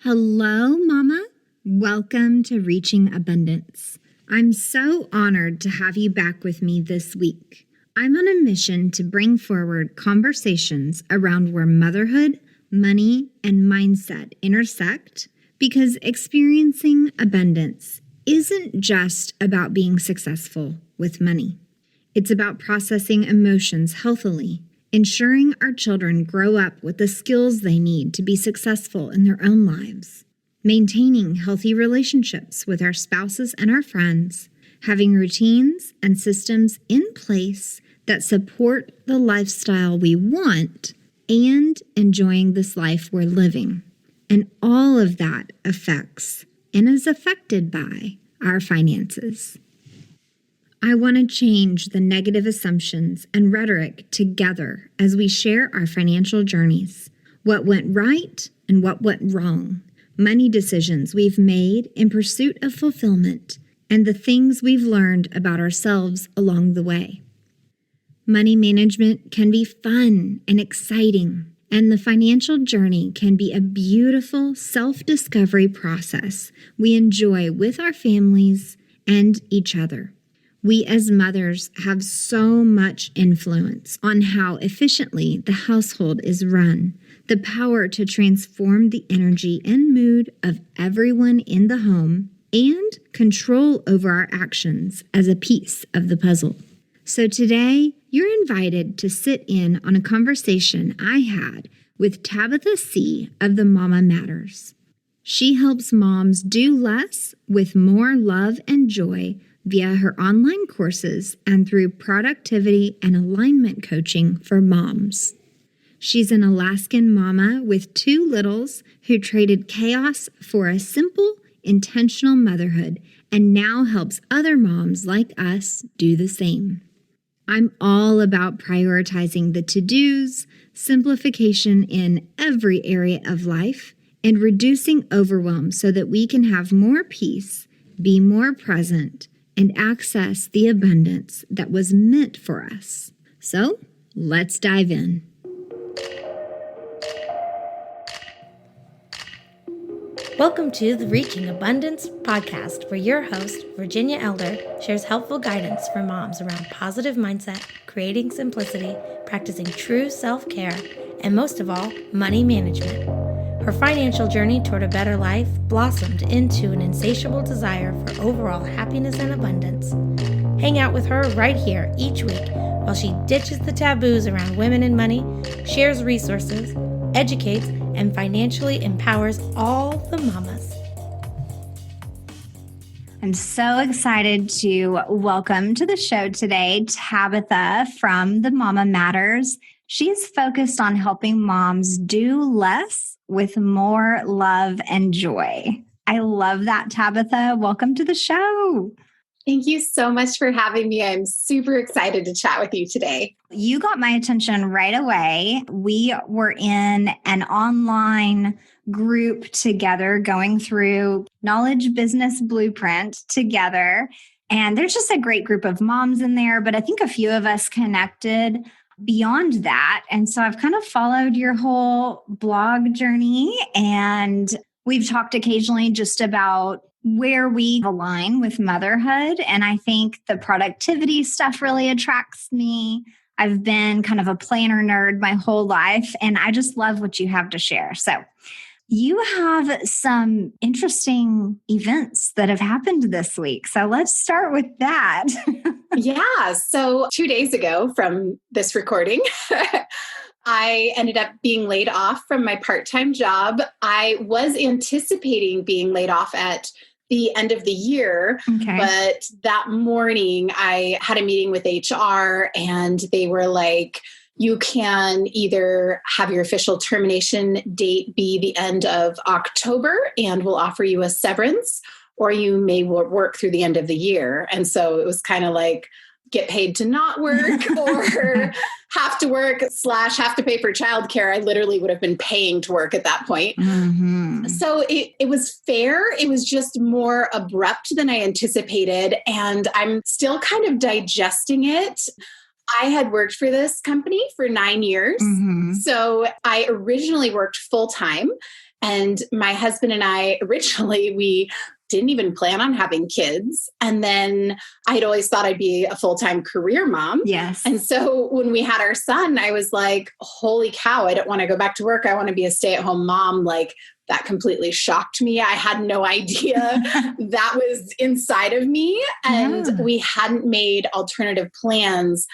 Hello, Mama. Welcome to Reaching Abundance. I'm so honored to have you back with me this week. I'm on a mission to bring forward conversations around where motherhood, money, and mindset intersect because experiencing abundance isn't just about being successful with money. It's about processing emotions healthily, ensuring our children grow up with the skills they need to be successful in their own lives, maintaining healthy relationships with our spouses and our friends, having routines and systems in place that support the lifestyle we want, and enjoying this life we're living. And all of that affects and is affected by our finances. I want to change the negative assumptions and rhetoric together as we share our financial journeys, what went right and what went wrong, money decisions we've made in pursuit of fulfillment, and the things we've learned about ourselves along the way. Money management can be fun and exciting, and the financial journey can be a beautiful self-discovery process we enjoy with our families and each other. We as mothers have so much influence on how efficiently the household is run, the power to transform the energy and mood of everyone in the home, and control over our actions as a piece of the puzzle. So today, you're invited to sit in on a conversation I had with Tabitha Cee of the Mama Matters. She helps moms do less with more love and joy via her online courses and through productivity and alignment coaching for moms. She's an Alaskan mama with 2 littles who traded chaos for a simple, intentional motherhood and now helps other moms like us do the same. I'm all about prioritizing the to-dos, simplification in every area of life, and reducing overwhelm so that we can have more peace, be more present, and access the abundance that was meant for us. So, let's dive in. Welcome to the Reaching Abundance podcast, where your host, Virginia Elder, shares helpful guidance for moms around positive mindset, creating simplicity, practicing true self-care, and most of all, money management. Her financial journey toward a better life blossomed into an insatiable desire for overall happiness and abundance. Hang out with her right here each week while she ditches the taboos around women and money, shares resources, educates, and financially empowers all the mamas. I'm so excited to welcome to the show today Tabitha from the Mama Matters. She's focused on helping moms do less with more love and joy. I love that, Tabitha. Welcome to the show. Thank you so much for having me. I'm super excited to chat with you today. You got my attention right away. We were in an online group together going through Knowledge Business Blueprint together. And there's just a great group of moms in there, but I think a few of us connected beyond that. And so I've kind of followed your whole blog journey, and we've talked occasionally just about where we align with motherhood. And I think the productivity stuff really attracts me. I've been kind of a planner nerd my whole life, and I just love what you have to share. So you have some interesting events that have happened this week. So let's start with that. Yeah. So 2 days ago from this recording, I ended up being laid off from my part-time job. I was anticipating being laid off at the end of the year, but that morning I had a meeting with HR and they were like, you can either have your official termination date be the end of October and we'll offer you a severance, or you may work through the end of the year. And so it was kind of like, get paid to not work or have to work / have to pay for childcare. I literally would have been paying to work at that point. Mm-hmm. So it was fair. It was just more abrupt than I anticipated. And I'm still kind of digesting it. I had worked for this company for 9 years. Mm-hmm. So I originally worked full-time. And my husband and I, originally, we didn't even plan on having kids. And then I'd always thought I'd be a full-time career mom. Yes. And so when we had our son, I was like, holy cow, I don't want to go back to work. I want to be a stay-at-home mom. Like, that completely shocked me. I had no idea that was inside of me. And we hadn't made alternative plans.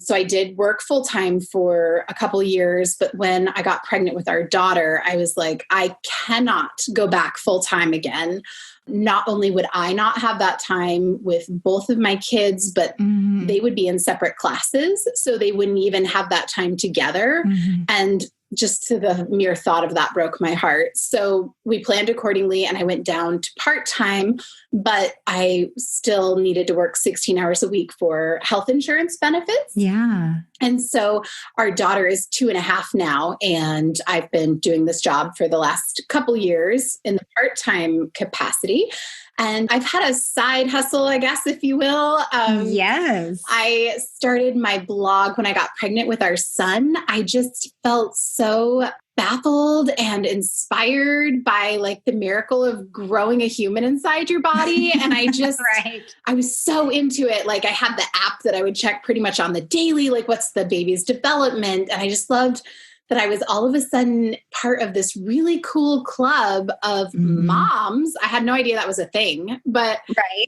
So I did work full-time for a couple of years, but when I got pregnant with our daughter, I was like, I cannot go back full-time again. Not only would I not have that time with both of my kids, but they would be in separate classes. So they wouldn't even have that time together. And just the mere thought of that broke my heart. So we planned accordingly and I went down to part-time, but I still needed to work 16 hours a week for health insurance benefits. Yeah. And so our daughter is 2.5 now, and I've been doing this job for the last couple years in the part-time capacity. And I've had a side hustle, I guess, if you will. Yes. I started my blog when I got pregnant with our son. I just felt so baffled and inspired by like the miracle of growing a human inside your body. And I just, I was so into it. Like I had the app that I would check pretty much on the daily, like what's the baby's development. And I just loved that I was all of a sudden part of this really cool club of moms. I had no idea that was a thing, but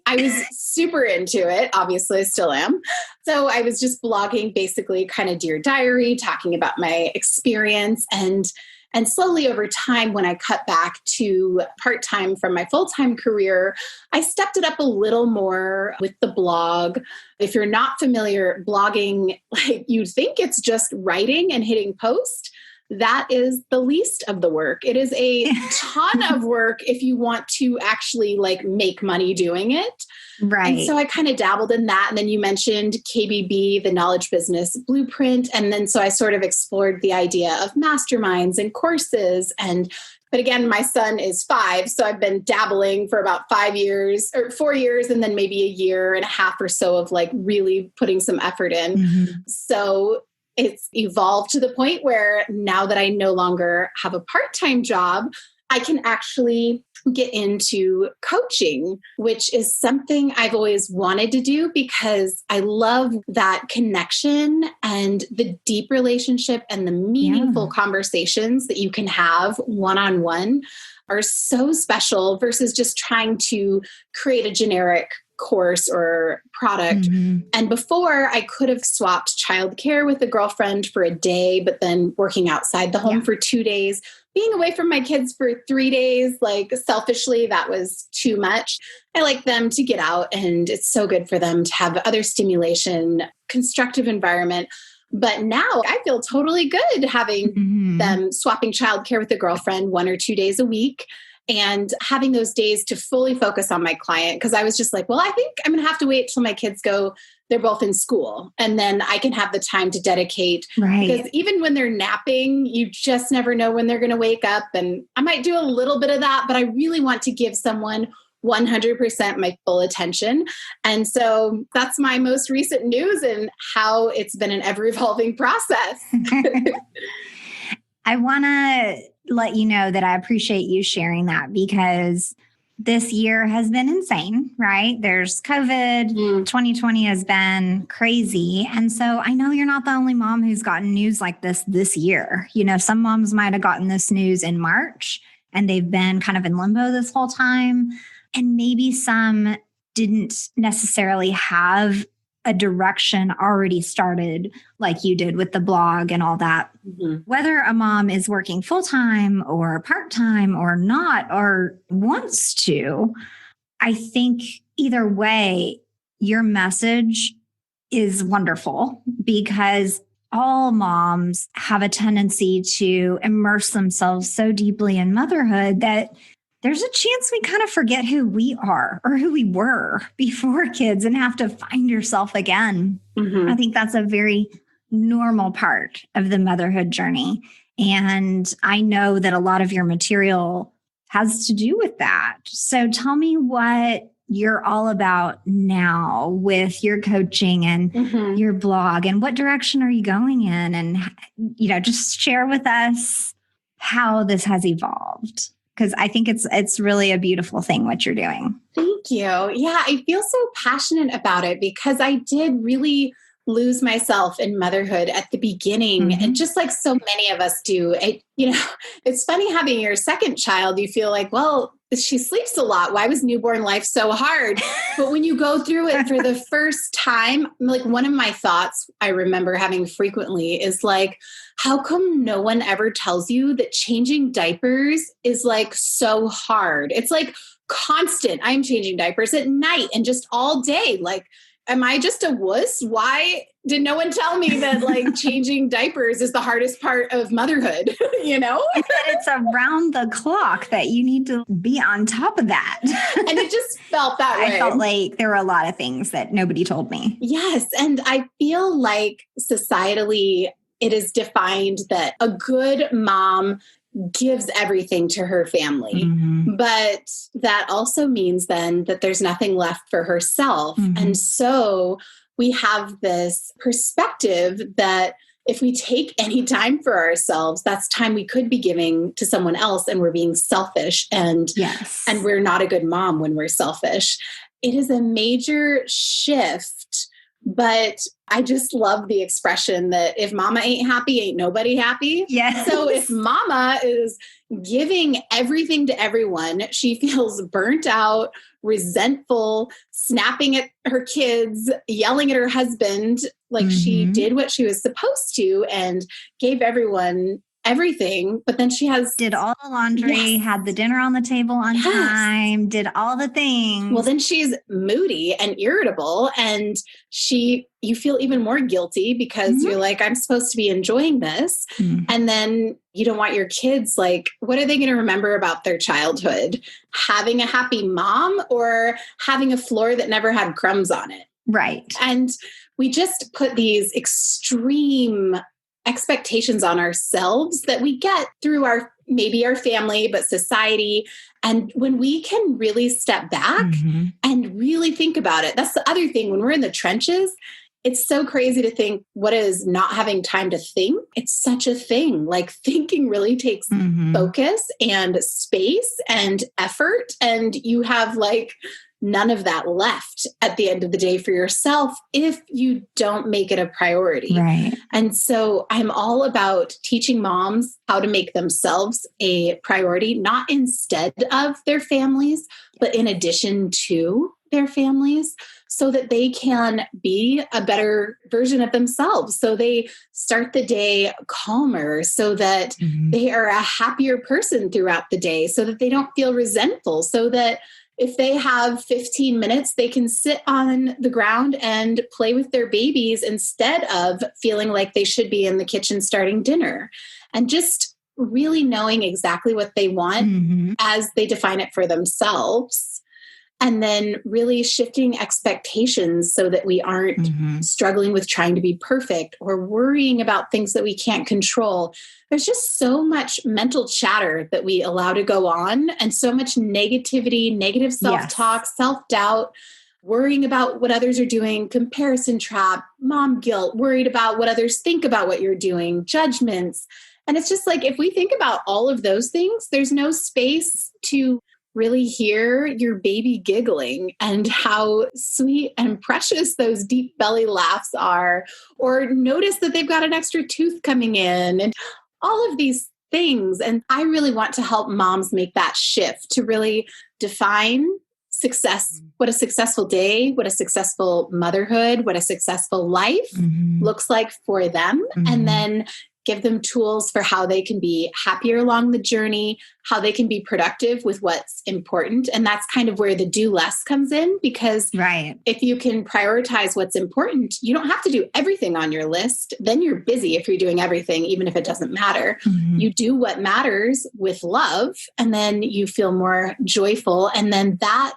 I was super into it. Obviously, I still am. So I was just blogging basically kind of Dear Diary, talking about my experience. And slowly over time, when I cut back to part-time from my full-time career, I stepped it up a little more with the blog. If you're not familiar, blogging, like you think it's just writing and hitting post. That is the least of the work. It is a ton of work if you want to actually like make money doing it. Right. And so I kind of dabbled in that. And then you mentioned KBB, the Knowledge Business Blueprint. And then so I sort of explored the idea of masterminds and courses. But again, my son is 5. So I've been dabbling for about 5 years or 4 years, and then maybe a year and a half or so of like really putting some effort in. So it's evolved to the point where now that I no longer have a part-time job, I can actually get into coaching, which is something I've always wanted to do because I love that connection and the deep relationship and the meaningful conversations that you can have one-on-one are so special versus just trying to create a generic course or product. And before I could have swapped childcare with a girlfriend for a day, but then working outside the home for 2 days, being away from my kids for 3 days, like selfishly, that was too much. I like them to get out and it's so good for them to have other stimulation, constructive environment. But now I feel totally good having them swapping childcare with a girlfriend 1 or 2 days a week. And having those days to fully focus on my client. Because I was just like, well, I think I'm going to have to wait till my kids go, they're both in school. And then I can have the time to dedicate. Because even when they're napping, you just never know when they're going to wake up. And I might do a little bit of that, but I really want to give someone 100% my full attention. And so that's my most recent news and how it's been an ever-evolving process. I want to let you know that I appreciate you sharing that because this year has been insane, right? There's COVID. 2020 has been crazy. And so I know you're not the only mom who's gotten news like this year. You know, some moms might have gotten this news in March and they've been kind of in limbo this whole time. And maybe some didn't necessarily have a direction already started like you did with the blog and all that. Whether a mom is working full-time or part-time or not, or wants to, I think either way, your message is wonderful because all moms have a tendency to immerse themselves so deeply in motherhood that there's a chance we kind of forget who we are or who we were before kids and have to find yourself again. I think that's a very normal part of the motherhood journey. And I know that a lot of your material has to do with that. So tell me what you're all about now with your coaching and your blog and what direction are you going in? And, you know, just share with us how this has evolved, because I think it's really a beautiful thing what you're doing. Thank you. Yeah, I feel so passionate about it because I did really lose myself in motherhood at the beginning, and just like so many of us do. It's funny having your second child, you feel like, well, she sleeps a lot. Why was newborn life so hard? But when you go through it for the first time, like one of my thoughts I remember having frequently is like, how come no one ever tells you that changing diapers is like so hard? It's like constant. I'm changing diapers at night and just all day. Like, am I just a wuss? Why did no one tell me that like changing diapers is the hardest part of motherhood, And that it's around the clock that you need to be on top of that. And it just felt that way. I felt like there were a lot of things that nobody told me. Yes. And I feel like societally, it is defined that a good mom gives everything to her family. But that also means then that there's nothing left for herself. And so we have this perspective that if we take any time for ourselves, that's time we could be giving to someone else, and we're being selfish, and we're not a good mom when we're selfish. It is a major shift. But I just love the expression that if mama ain't happy, ain't nobody happy. Yes. So if mama is giving everything to everyone, she feels burnt out, resentful, snapping at her kids, yelling at her husband, like she did what she was supposed to and gave everyone everything, but then she did all the laundry, had the dinner on the table on time, did all the things. Well, then she's moody and irritable, and you feel even more guilty because you're like, I'm supposed to be enjoying this. And then you don't want your kids, like, what are they going to remember about their childhood? Having a happy mom or having a floor that never had crumbs on it? Right. And we just put these extreme expectations on ourselves that we get through maybe our family, but society. And when we can really step back and really think about it, that's the other thing. When we're in the trenches, it's so crazy to think, what is not having time to think? It's such a thing. Like, thinking really takes focus and space and effort. And you have like none of that left at the end of the day for yourself if you don't make it a priority. Right. And so I'm all about teaching moms how to make themselves a priority, not instead of their families, but in addition to their families, so that they can be a better version of themselves. So they start the day calmer, so that they are a happier person throughout the day, so that they don't feel resentful, so that if they have 15 minutes, they can sit on the ground and play with their babies instead of feeling like they should be in the kitchen starting dinner. And just really knowing exactly what they want as they define it for themselves. And then really shifting expectations so that we aren't struggling with trying to be perfect or worrying about things that we can't control. There's just so much mental chatter that we allow to go on, and so much negativity, negative self-talk, self-doubt, worrying about what others are doing, comparison trap, mom guilt, worried about what others think about what you're doing, judgments. And it's just like, if we think about all of those things, there's no space to really hear your baby giggling and how sweet and precious those deep belly laughs are, or notice that they've got an extra tooth coming in, and all of these things. And I really want to help moms make that shift to really define success, what a successful day, what a successful motherhood, what a successful life looks like for them. And then give them tools for how they can be happier along the journey, how they can be productive with what's important. And that's kind of where the do less comes in, because if you can prioritize what's important, you don't have to do everything on your list. Then you're busy if you're doing everything, even if it doesn't matter. You do what matters with love, and then you feel more joyful. And then that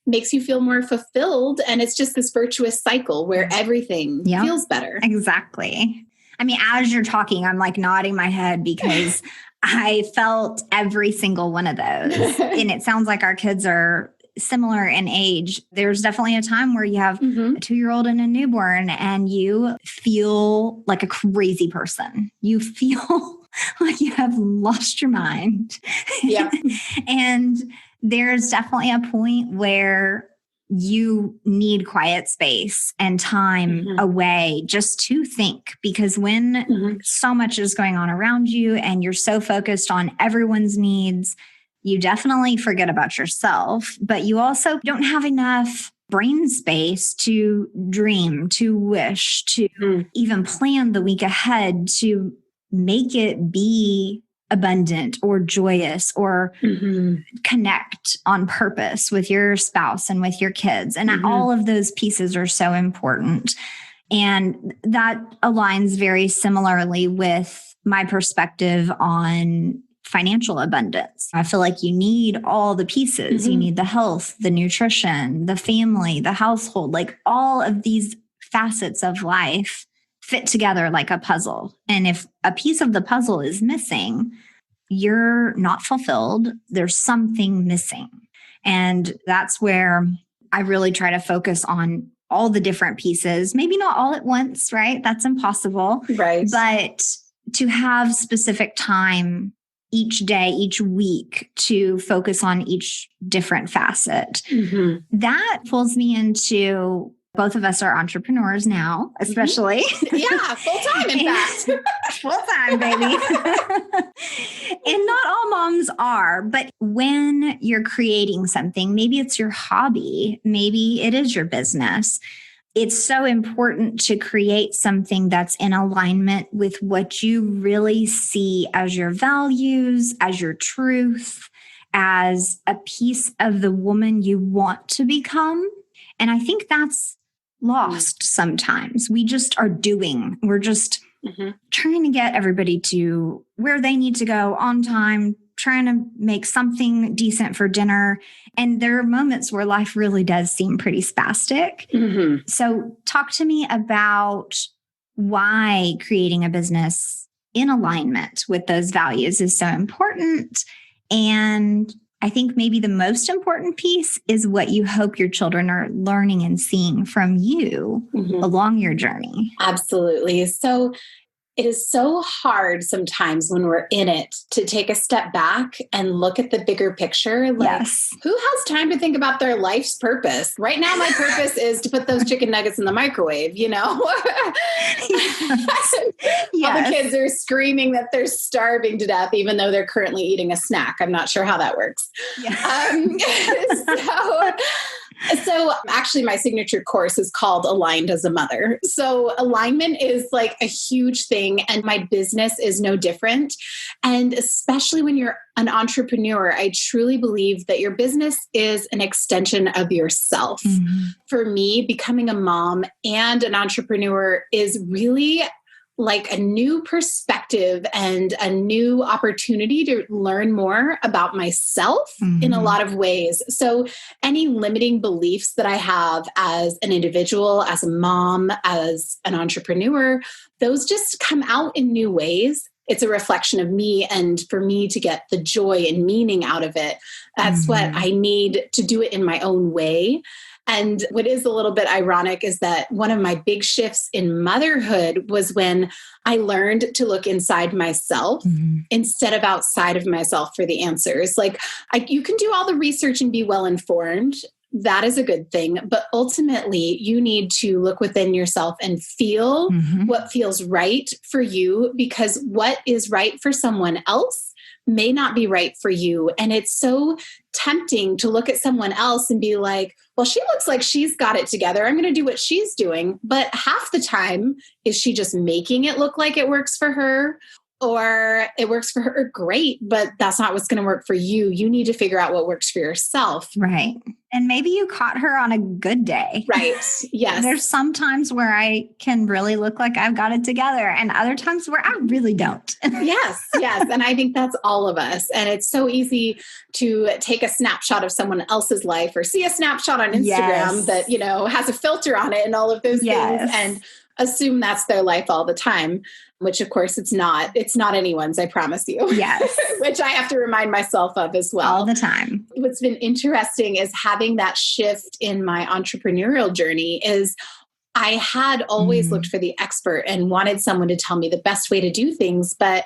makes you feel more fulfilled. And it's just this virtuous cycle where everything feels better. Exactly. I mean, as you're talking, I'm like nodding my head because I felt every single one of those. And it sounds like our kids are similar in age. There's definitely a time where you have a 2-year-old and a newborn and you feel like a crazy person. You feel like you have lost your mind. Yep. And there's definitely a point where you need quiet space and time away just to think, because when so much is going on around you and you're so focused on everyone's needs, you definitely forget about yourself, but you also don't have enough brain space to dream, to wish, to even plan the week ahead, to make it be abundant or joyous or connect on purpose with your spouse and with your kids. And all of those pieces are so important. And that aligns very similarly with my perspective on financial abundance. I feel like you need all the pieces. You need the health, the nutrition, the family, the household, like all of these facets of life fit together like a puzzle. And if a piece of the puzzle is missing, you're not fulfilled. There's something missing. And that's where I really try to focus on all the different pieces, maybe not all at once, right? That's impossible. Right. But to have specific time each day, each week to focus on each different facet. That pulls me into, both of us are entrepreneurs now, especially. Yeah, full time, in fact. Full time, baby. And not all moms are, but when you're creating something, maybe it's your hobby, maybe it is your business. It's so important to create something that's in alignment with what you really see as your values, as your truth, as a piece of the woman you want to become. And I think that's lost sometimes. We just are doing. We're just trying to get everybody to where they need to go on time, trying to make something decent for dinner. And there are moments where life really does seem pretty spastic. So talk to me about why creating a business in alignment with those values is so important. And I think maybe the most important piece is what you hope your children are learning and seeing from you along your journey. Absolutely. So it is so hard sometimes when we're in it to take a step back and look at the bigger picture. Like, who has time to think about their life's purpose? Right now, my purpose is to put those chicken nuggets in the microwave, you know? All the kids are screaming that they're starving to death, even though they're currently eating a snack. I'm not sure how that works. So actually my signature course is called Aligned as a Mother. So alignment is like a huge thing, and my business is no different. And especially when you're an entrepreneur, I truly believe that your business is an extension of yourself. For me, becoming a mom and an entrepreneur is really like a new perspective and a new opportunity to learn more about myself in a lot of ways. So any limiting beliefs that I have as an individual, as a mom, as an entrepreneur, those just come out in new ways. It's a reflection of me, and for me to get the joy and meaning out of it, that's what I need to do it in my own way. And what is a little bit ironic is that one of my big shifts in motherhood was when I learned to look inside myself instead of outside of myself for the answers. Like you can do all the research and be well informed. That is a good thing. But ultimately, you need to look within yourself and feel what feels right for you, because what is right for someone else may not be right for you. And it's so tempting to look at someone else and be like, well, she looks like she's got it together. I'm going to do what she's doing. But half the time, is she just making it look like it works for her? Or it works for her, great, but that's not what's going to work for you. You need to figure out what works for yourself. Right. And maybe you caught her on a good day. Right. Yes. There's some times where I can really look like I've got it together, and other times where I really don't. Yes. And I think that's all of us. And it's so easy to take a snapshot of someone else's life or see a snapshot on Instagram that, you know, has a filter on it and all of those things, and assume that's their life all the time, which of course it's not. It's not anyone's, I promise you. Yes. Which I have to remind myself of as well. All the time. What's been interesting is having that shift in my entrepreneurial journey is I had always looked for the expert and wanted someone to tell me the best way to do things, but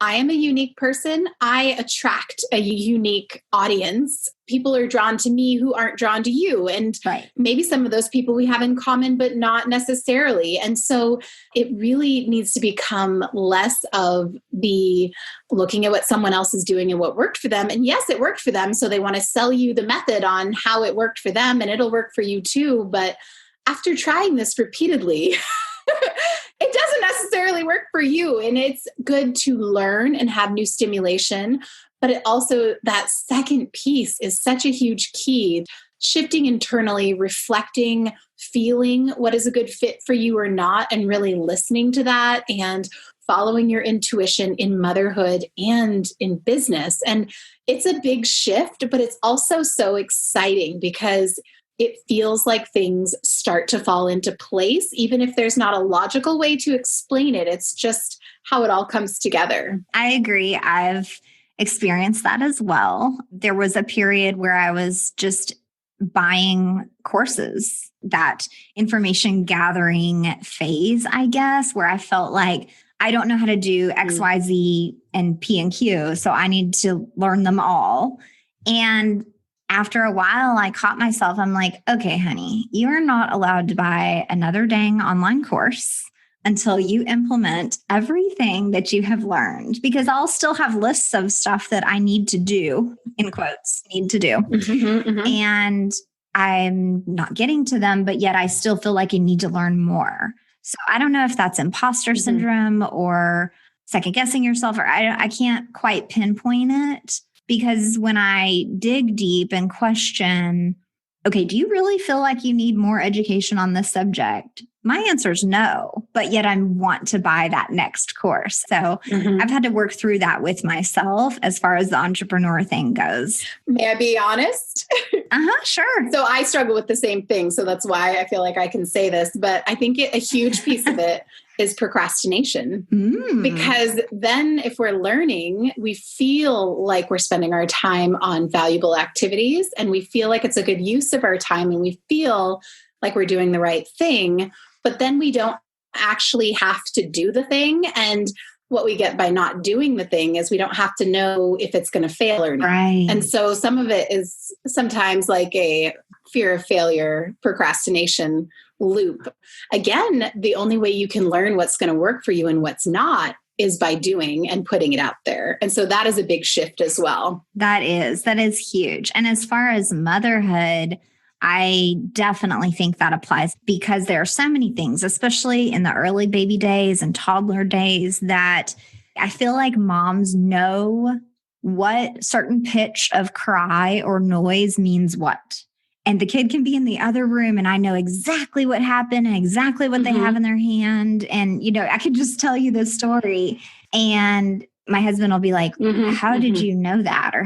I am a unique person. I attract a unique audience. People are drawn to me who aren't drawn to you. And maybe some of those people we have in common, but not necessarily. And so it really needs to become less of the looking at what someone else is doing and what worked for them. And yes, it worked for them. So they want to sell you the method on how it worked for them, and it'll work for you too. But after trying this repeatedly, it doesn't necessarily work for you. And it's good to learn and have new stimulation. But it also, that second piece is such a huge key. Shifting internally, reflecting, feeling what is a good fit for you or not, and really listening to that and following your intuition in motherhood and in business. And it's a big shift, but it's also so exciting because it feels like things start to fall into place, even if there's not a logical way to explain it. It's just how it all comes together. I agree. I've experienced that as well. There was a period where I was just buying courses, that information gathering phase, I guess, where I felt like I don't know how to do X, Y, Z, and P and Q, so I need to learn them all. And after a while, I caught myself. I'm like, okay, honey, you are not allowed to buy another dang online course until you implement everything that you have learned, because I'll still have lists of stuff that I need to do, in quotes, need to do. And I'm not getting to them, but yet I still feel like I need to learn more. So I don't know if that's imposter syndrome or second guessing yourself, or I can't quite pinpoint it. Because when I dig deep and question, okay, do you really feel like you need more education on this subject? My answer is no, but yet I want to buy that next course. So I've had to work through that with myself as far as the entrepreneur thing goes. May I be honest? Sure. So I struggle with the same thing. So that's why I feel like I can say this, but I think a huge piece of it is procrastination. Because then if we're learning, we feel like we're spending our time on valuable activities, and we feel like it's a good use of our time, and we feel like we're doing the right thing, but then we don't actually have to do the thing. And what we get by not doing the thing is we don't have to know if it's going to fail or not. Right. And so some of it is sometimes like a fear of failure, procrastination loop. Again, the only way you can learn what's going to work for you and what's not is by doing and putting it out there. And so that is a big shift as well. That is huge. And as far as motherhood, I definitely think that applies, because there are so many things, especially in the early baby days and toddler days, that I feel like moms know what certain pitch of cry or noise means what. And the kid can be in the other room and I know exactly what happened and exactly what they have in their hand. And, I could just tell you this story and my husband will be like, how did you know that? Or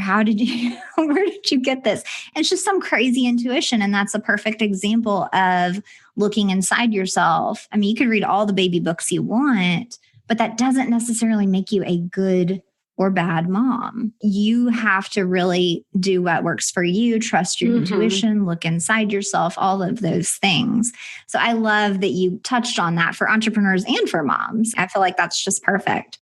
where did you get this? And it's just some crazy intuition. And that's a perfect example of looking inside yourself. I mean, you could read all the baby books you want, but that doesn't necessarily make you a good or bad mom. You have to really do what works for you, trust your intuition, look inside yourself, all of those things. So I love that you touched on that for entrepreneurs and for moms. I feel like that's just perfect.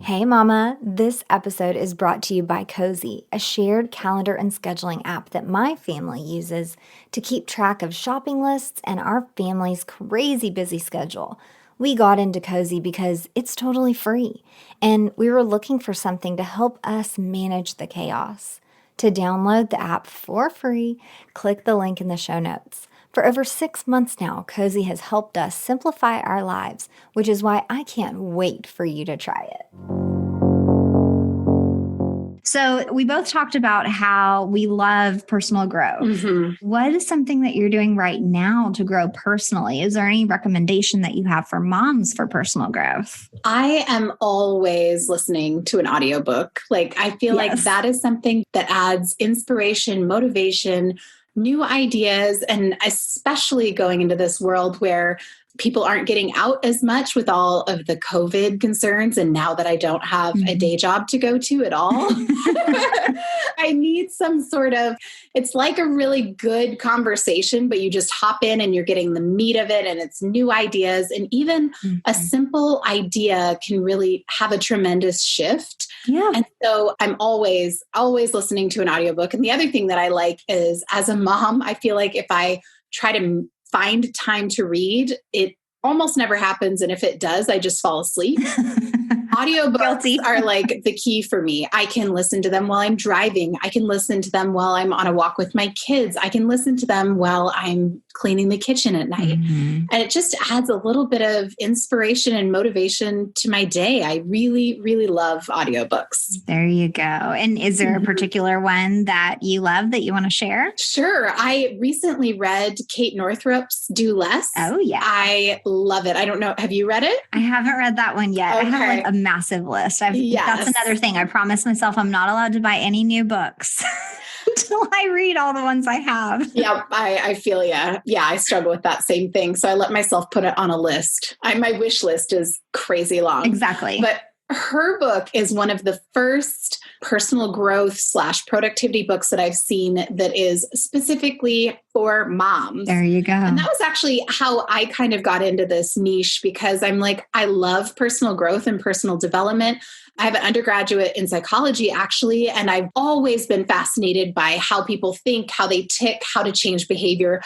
Hey mama, this episode is brought to you by Cozy, a shared calendar and scheduling app that my family uses to keep track of shopping lists and our family's crazy busy schedule. We got into Cozy because it's totally free, and we were looking for something to help us manage the chaos. To download the app for free, click the link in the show notes. For over 6 months now, Cozy has helped us simplify our lives, which is why I can't wait for you to try it. So we both talked about how we love personal growth. What is something that you're doing right now to grow personally? Is there any recommendation that you have for moms for personal growth? I am always listening to an audiobook. I feel like that is something that adds inspiration, motivation, new ideas, and especially going into this world where people aren't getting out as much with all of the COVID concerns. And now that I don't have a day job to go to at all, I need some sort of it's like a really good conversation, but you just hop in and you're getting the meat of it and it's new ideas. And even a simple idea can really have a tremendous shift. Yeah. And so I'm always listening to an audiobook. And the other thing that I like is, as a mom, I feel like if I try to find time to read, it almost never happens. And if it does, I just fall asleep. Audiobooks are like the key for me. I can listen to them while I'm driving. I can listen to them while I'm on a walk with my kids. I can listen to them while I'm cleaning the kitchen at night. And it just adds a little bit of inspiration and motivation to my day. I really, really love audiobooks. There you go. And is there a particular one that you love that you want to share? Sure. I recently read Kate Northrup's Do Less. Oh, yeah. I love it. I don't know. Have you read it? I haven't read that one yet. Okay. I have like a massive list. That's another thing. I promised myself I'm not allowed to buy any new books until I read all the ones I have. Yeah, I feel ya. Yeah, I struggle with that same thing. So I let myself put it on a list. My wish list is crazy long. Exactly. But her book is one of the first personal growth / productivity books that I've seen that is specifically for moms. There you go. And that was actually how I kind of got into this niche, because I'm like, I love personal growth and personal development. I have an undergraduate in psychology, actually, and I've always been fascinated by how people think, how they tick, how to change behavior.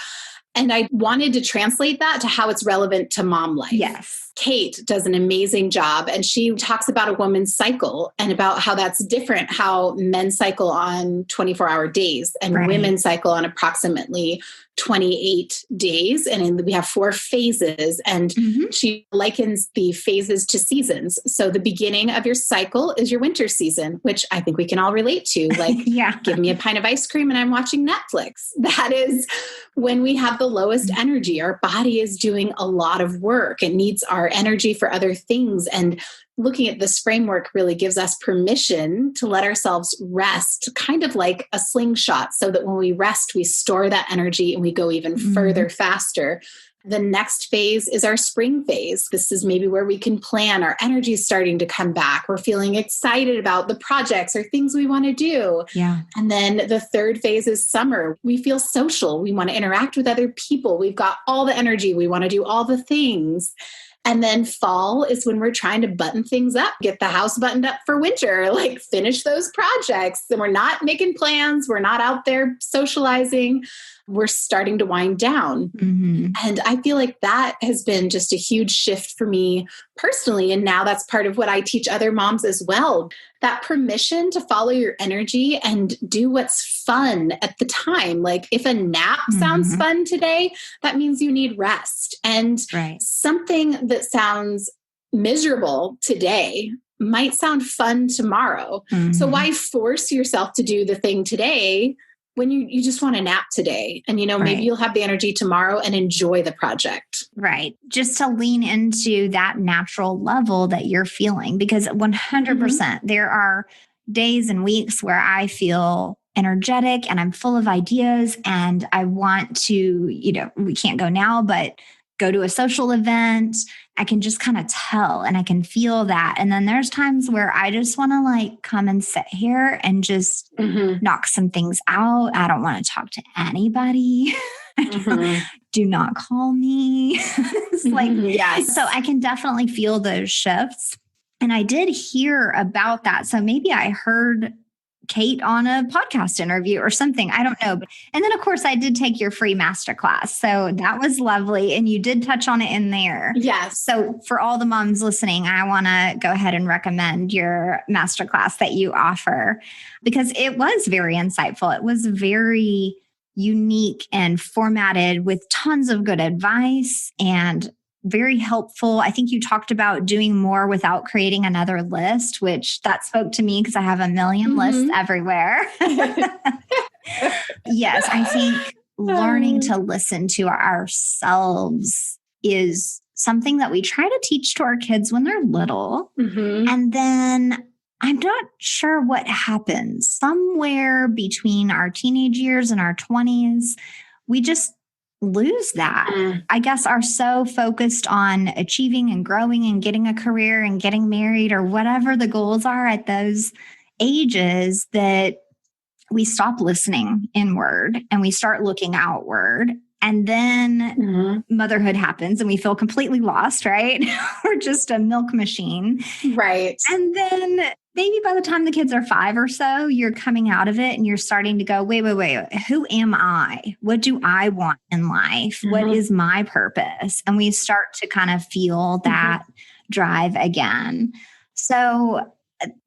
And I wanted to translate that to how it's relevant to mom life. Yes. Kate does an amazing job, and she talks about a woman's cycle and about how that's different, how men cycle on 24-hour days and women cycle on approximately 28 days. And we have 4 phases, and she likens the phases to seasons. So the beginning of your cycle is your winter season, which I think we can all relate to. Like, give me a pint of ice cream and I'm watching Netflix. That is when we have the lowest energy. Our body is doing a lot of work. It needs our energy for other things. And looking at this framework really gives us permission to let ourselves rest, kind of like a slingshot, so that when we rest, we store that energy and we go even further faster. The next phase is our spring phase. This is maybe where we can plan. Our energy is starting to come back. We're feeling excited about the projects or things we want to do. Yeah. And then the third phase is summer. We feel social. We want to interact with other people. We've got all the energy. We want to do all the things. And then fall is when we're trying to button things up, get the house buttoned up for winter, like finish those projects. And we're not making plans. We're not out there socializing. We're starting to wind down. And I feel like that has been just a huge shift for me personally. And now that's part of what I teach other moms as well. That permission to follow your energy and do what's fun at the time. Like if a nap sounds fun today, that means you need rest. And something that sounds miserable today might sound fun tomorrow. So why force yourself to do the thing today when you just want to nap today? And, maybe you'll have the energy tomorrow and enjoy the project. Right. Just to lean into that natural level that you're feeling, because 100% there are days and weeks where I feel energetic and I'm full of ideas and I want to, we can't go now, but go to a social event. I can just kind of tell and I can feel that. And then there's times where I just want to come and sit here and just knock some things out. I don't want to talk to anybody. Do not call me. It's so I can definitely feel those shifts. And I did hear about that. So maybe I heard Kate on a podcast interview or something. I don't know. And then, of course, I did take your free masterclass. So that was lovely. And you did touch on it in there. Yes. So for all the moms listening, I want to go ahead and recommend your masterclass that you offer, because it was very insightful. It was very unique and formatted with tons of good advice and very helpful. I think you talked about doing more without creating another list, which that spoke to me because I have a million lists everywhere. Yes, I think learning to listen to ourselves is something that we try to teach to our kids when they're little. And then I'm not sure what happens somewhere between our teenage years and our 20s. We just lose that. I guess are so focused on achieving and growing and getting a career and getting married or whatever the goals are at those ages that we stop listening inward and we start looking outward. And then motherhood happens and we feel completely lost, right? We're just a milk machine. Right. And then maybe by the time the kids are 5 or so, you're coming out of it and you're starting to go, wait, who am I? What do I want in life? What is my purpose? And we start to kind of feel that drive again. So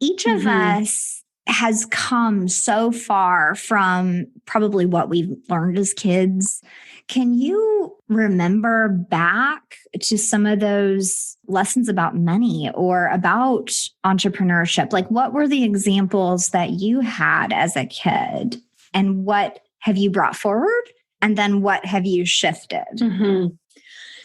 each of us has come so far from probably what we've learned as kids. Can you remember back to some of those lessons about money or about entrepreneurship? Like, what were the examples that you had as a kid? And what have you brought forward? And then what have you shifted?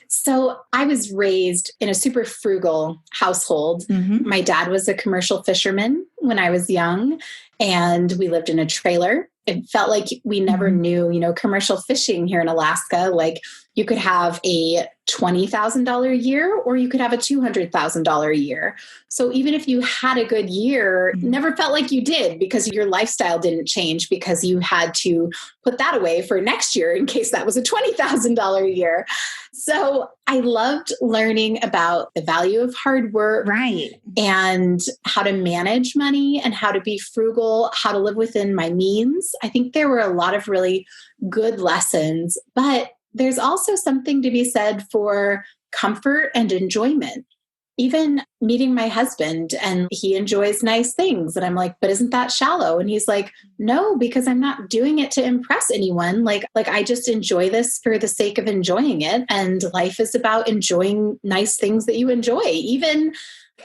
So I was raised in a super frugal household. My dad was a commercial fisherman when I was young, and we lived in a trailer. It felt like we never knew, commercial fishing here in Alaska. Like you could have a $20,000 a year or you could have a $200,000 a year. So even if you had a good year, never felt like you did because your lifestyle didn't change because you had to put that away for next year in case that was a $20,000 a year. So I loved learning about the value of hard work, right, and how to manage money and how to be frugal, how to live within my means. I think there were a lot of really good lessons, but there's also something to be said for comfort and enjoyment. Even meeting my husband, and he enjoys nice things. And I'm like, but isn't that shallow? And he's like, no, because I'm not doing it to impress anyone. Like I just enjoy this for the sake of enjoying it. And life is about enjoying nice things that you enjoy, even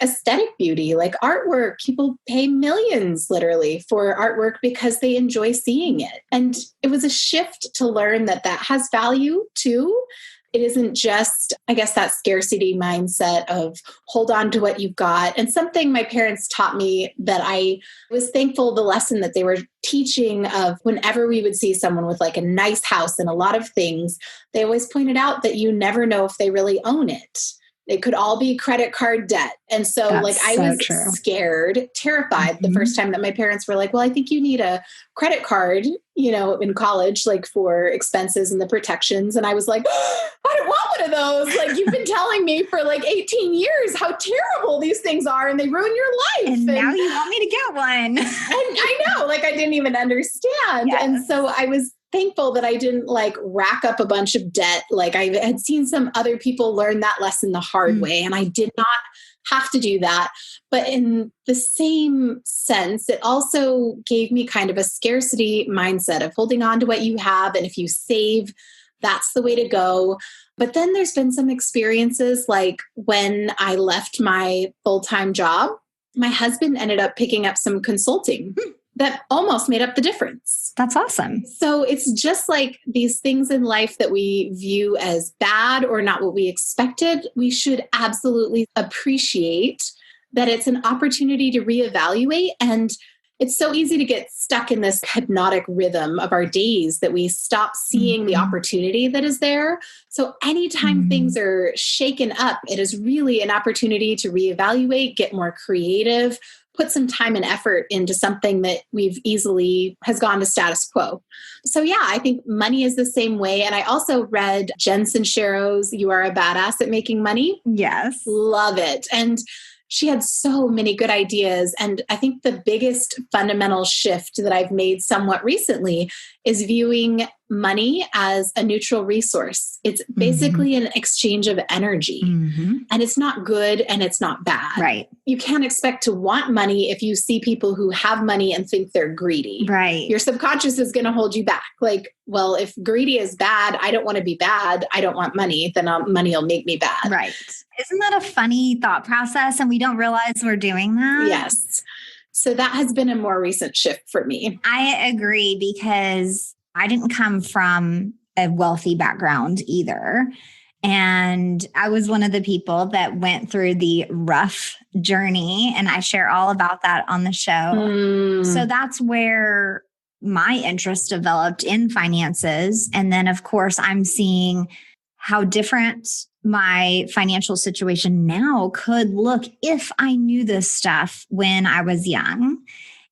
aesthetic beauty, like artwork. People pay millions literally for artwork because they enjoy seeing it. And it was a shift to learn that has value too. It isn't just, I guess, that scarcity mindset of hold on to what you've got. And something my parents taught me that I was thankful, the lesson that they were teaching of whenever we would see someone with like a nice house and a lot of things, they always pointed out that you never know if they really own it. It could all be credit card debt. And so I was scared, terrified the first time that my parents were like, well, I think you need a credit card, in college, like for expenses and the protections. And I was like, I don't want one of those. Like you've been telling me for like 18 years how terrible these things are and they ruin your life. And now you want me to get one. And I know, like I didn't even understand. Yes. And so I was thankful that I didn't like rack up a bunch of debt. Like I had seen some other people learn that lesson the hard way, and I did not have to do that. But in the same sense, it also gave me kind of a scarcity mindset of holding on to what you have. And if you save, that's the way to go. But then there's been some experiences like when I left my full-time job, my husband ended up picking up some consulting that almost made up the difference. That's awesome. So it's just like these things in life that we view as bad or not what we expected. We should absolutely appreciate that it's an opportunity to reevaluate. And it's so easy to get stuck in this hypnotic rhythm of our days that we stop seeing the opportunity that is there. So anytime things are shaken up, it is really an opportunity to reevaluate, get more creative, put some time and effort into something that we've easily has gone to status quo. So yeah, I think money is the same way. And I also read Jen Sincero's You Are a Badass at Making Money. Yes. Love it. And she had so many good ideas. And I think the biggest fundamental shift that I've made somewhat recently is viewing money as a neutral resource. It's basically an exchange of energy. And it's not good and it's not bad. Right. You can't expect to want money if you see people who have money and think they're greedy. Right. Your subconscious is going to hold you back. Like, well, if greedy is bad, I don't want to be bad. I don't want money. Then money will make me bad. Right. Isn't that a funny thought process? And we don't realize we're doing that? Yes. So that has been a more recent shift for me. I agree because I didn't come from a wealthy background either. And I was one of the people that went through the rough journey, and I share all about that on the show. So that's where my interest developed in finances. And then, of course, I'm seeing how different my financial situation now could look if I knew this stuff when I was young.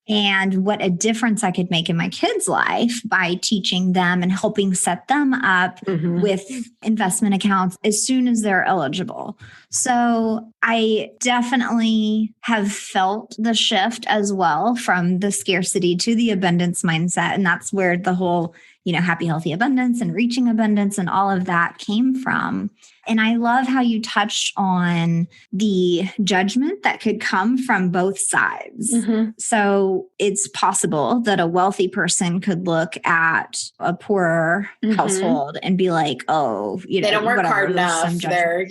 and what a difference I could make in my kids' life by teaching them and helping set them up with investment accounts as soon as they're eligible. So I definitely have felt the shift as well from the scarcity to the abundance mindset. And that's where the whole, happy, healthy abundance and reaching abundance and all of that came from. And I love how you touched on the judgment that could come from both sides. So it's possible that a wealthy person could look at a poorer household and be like, oh, they don't work hard enough. They're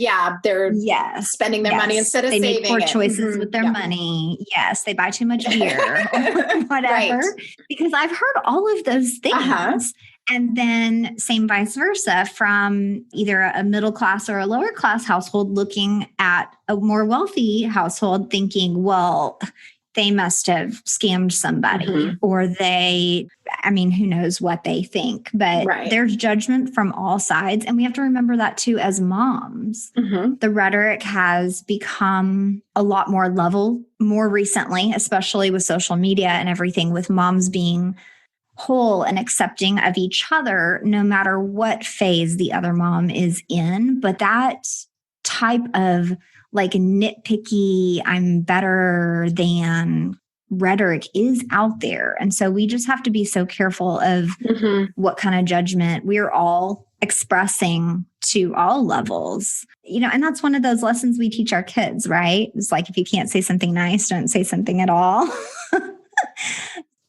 spending their money instead of saving it. They make poor choices with their money. Yes, they buy too much beer or whatever. Right. Because I've heard all of those things. And then same vice versa from either a middle class or a lower class household looking at a more wealthy household thinking, well, they must have scammed somebody or who knows what they think, but there's judgment from all sides. And we have to remember that too, as moms, the rhetoric has become a lot more level more recently, especially with social media and everything, with moms being whole and accepting of each other, no matter what phase the other mom is in. But that type of nitpicky, I'm better than rhetoric is out there. And so we just have to be so careful of what kind of judgment we're all expressing to all levels. And that's one of those lessons we teach our kids, right? It's like, if you can't say something nice, don't say something at all.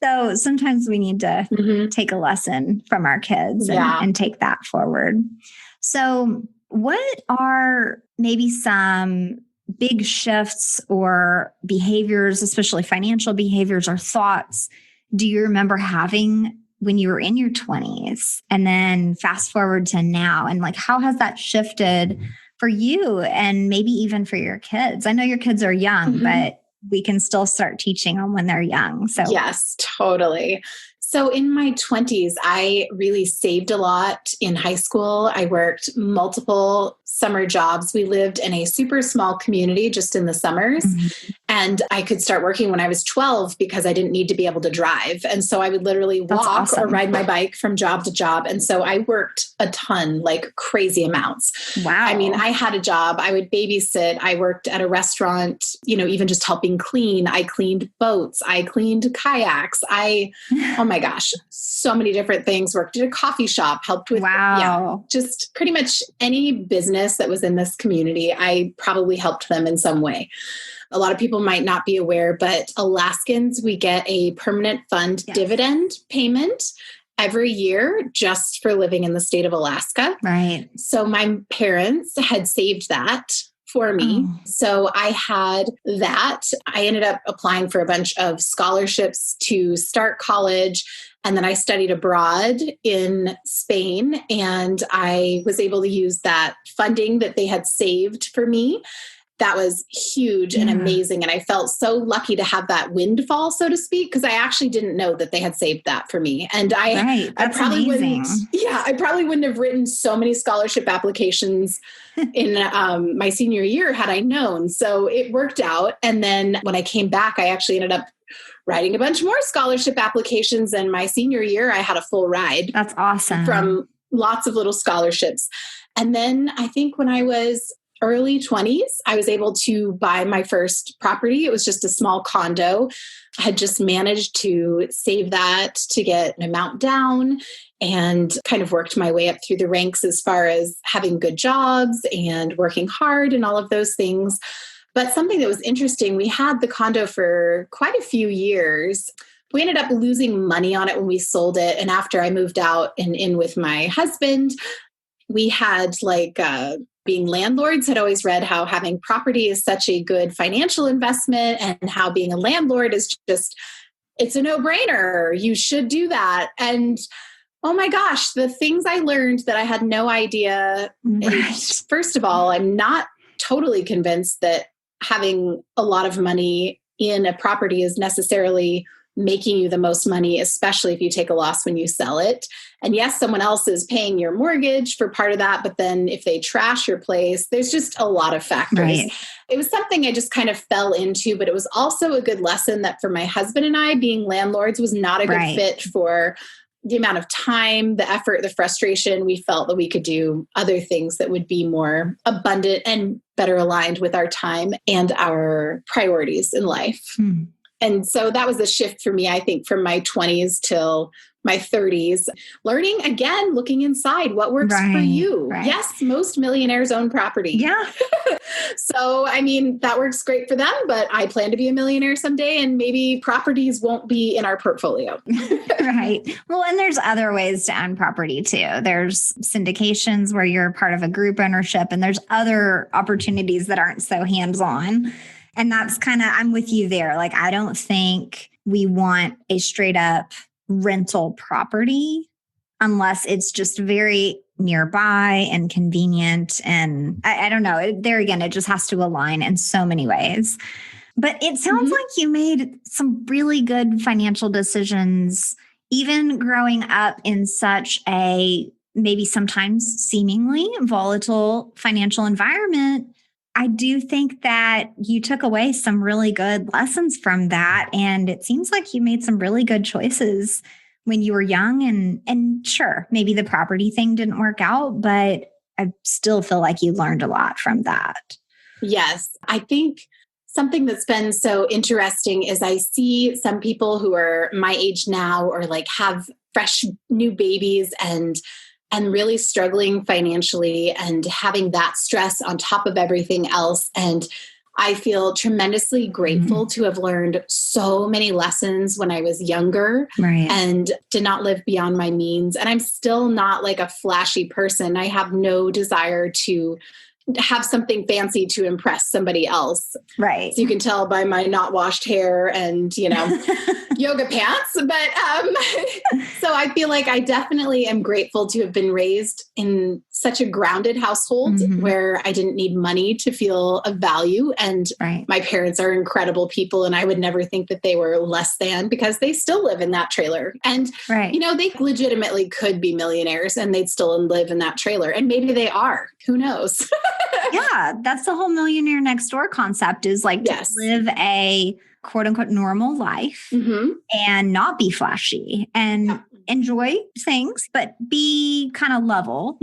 So sometimes we need to take a lesson from our kids and take that forward. So what are maybe some big shifts or behaviors, especially financial behaviors or thoughts, do you remember having when you were in your 20s? And then fast forward to now, and how has that shifted for you and maybe even for your kids? I know your kids are young, but we can still start teaching them when they're young. So yes, totally. So in my 20s, I really saved a lot in high school. I worked multiple summer jobs. We lived in a super small community just in the summers. And I could start working when I was 12 because I didn't need to be able to drive. And so I would literally walk or ride my bike from job to job. And so I worked a ton, crazy amounts. Wow. I mean, I had a job. I would babysit. I worked at a restaurant, even just helping clean. I cleaned boats. I cleaned kayaks. Oh my gosh, so many different things. Worked at a coffee shop, helped with, just pretty much any business that was in this community. I probably helped them in some way. A lot of people might not be aware, but Alaskans, we get a permanent fund dividend payment every year just for living in the state of Alaska. Right. So my parents had saved that for me. So I had that. I ended up applying for a bunch of scholarships to start college. And then I studied abroad in Spain, and I was able to use that funding that they had saved for me. That was huge and amazing. And I felt so lucky to have that windfall, so to speak, because I actually didn't know that they had saved that for me. And I probably wouldn't have written so many scholarship applications in my senior year had I known. So it worked out. And then when I came back, I actually ended up writing a bunch more scholarship applications. And my senior year, I had a full ride. That's awesome. From lots of little scholarships. And then I think when I was early 20s, I was able to buy my first property. It was just a small condo. I had just managed to save that to get an amount down and kind of worked my way up through the ranks as far as having good jobs and working hard and all of those things. But something that was interesting, we had the condo for quite a few years. We ended up losing money on it when we sold it. And after I moved out and in with my husband, we had being landlords, had always read how having property is such a good financial investment and how being a landlord is just, it's a no-brainer. You should do that. And oh my gosh, the things I learned that I had no idea. Right. First of all, I'm not totally convinced that having a lot of money in a property is necessarily making you the most money, especially if you take a loss when you sell it. And yes, someone else is paying your mortgage for part of that. But then if they trash your place, there's just a lot of factors. Right. It was something I just kind of fell into, but it was also a good lesson that for my husband and I, being landlords was not a good fit for the amount of time, the effort, the frustration. We felt that we could do other things that would be more abundant and better aligned with our time and our priorities in life. And so that was a shift for me, I think, from my 20s till my 30s, learning again, looking inside what works for you. Yes, most millionaires own property. Yeah. So, I mean, that works great for them, but I plan to be a millionaire someday and maybe properties won't be in our portfolio. Right. Well, and there's other ways to own property too. There's syndications where you're part of a group ownership, and there's other opportunities that aren't so hands-on. And that's kind of, I'm with you there. Like, I don't think we want a straight up rental property unless it's just very nearby and convenient. And I don't know, there again, it just has to align in so many ways. But it sounds like you made some really good financial decisions, even growing up in such a maybe sometimes seemingly volatile financial environment. I do think that you took away some really good lessons from that. And it seems like you made some really good choices when you were young. And sure, maybe the property thing didn't work out, but I still feel like you learned a lot from that. Yes. I think something that's been so interesting is I see some people who are my age now or like have fresh new babies and really struggling financially and having that stress on top of everything else. And I feel tremendously grateful to have learned so many lessons when I was younger and did not live beyond my means. And I'm still not like a flashy person. I have no desire to have something fancy to impress somebody else. Right. So you can tell by my not washed hair and, yoga pants. But so I feel like I definitely am grateful to have been raised in such a grounded household where I didn't need money to feel of value. And my parents are incredible people. And I would never think that they were less than because they still live in that trailer. And, they legitimately could be millionaires and they'd still live in that trailer. And maybe they are. Who knows? Yeah, that's the whole millionaire next door concept is like to live a quote unquote normal life and not be flashy and enjoy things, but be kind of level.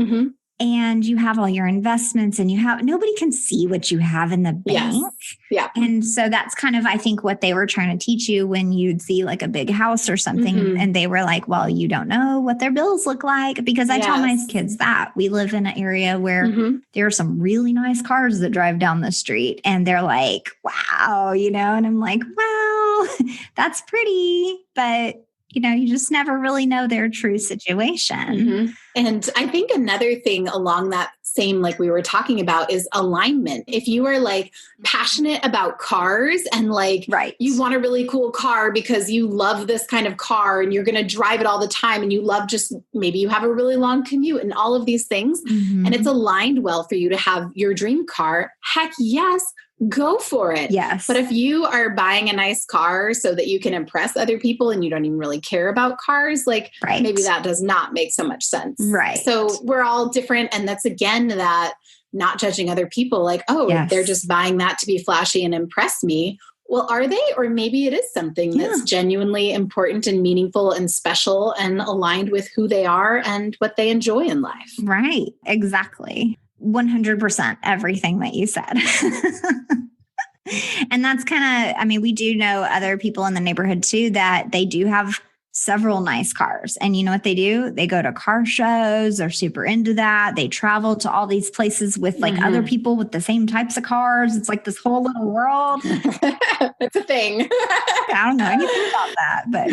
And you have all your investments and nobody can see what you have in the bank. Yeah. And so that's kind of, I think, what they were trying to teach you when you'd see like a big house or something. And they were like, well, you don't know what their bills look like. Because I tell my kids that we live in an area where there are some really nice cars that drive down the street and they're like, wow, and I'm like, well, that's pretty, but you just never really know their true situation. And I think another thing along that same, like we were talking about, is alignment. If you are like passionate about cars and like you want a really cool car because you love this kind of car and you're going to drive it all the time and you love just maybe you have a really long commute and all of these things and it's aligned well for you to have your dream car, heck yes, go for it. Yes. But if you are buying a nice car so that you can impress other people and you don't even really care about cars, like maybe that does not make so much sense. Right. So we're all different. And that's again, that not judging other people like, they're just buying that to be flashy and impress me. Well, are they? Or maybe it is something that's genuinely important and meaningful and special and aligned with who they are and what they enjoy in life. Right. Exactly. 100% everything that you said. And that's kind of, we do know other people in the neighborhood too, that they do have several nice cars. And you know what they do? They go to car shows. They're super into that. They travel to all these places with like other people with the same types of cars. It's like this whole little world. It's a thing. I don't know anything about that, but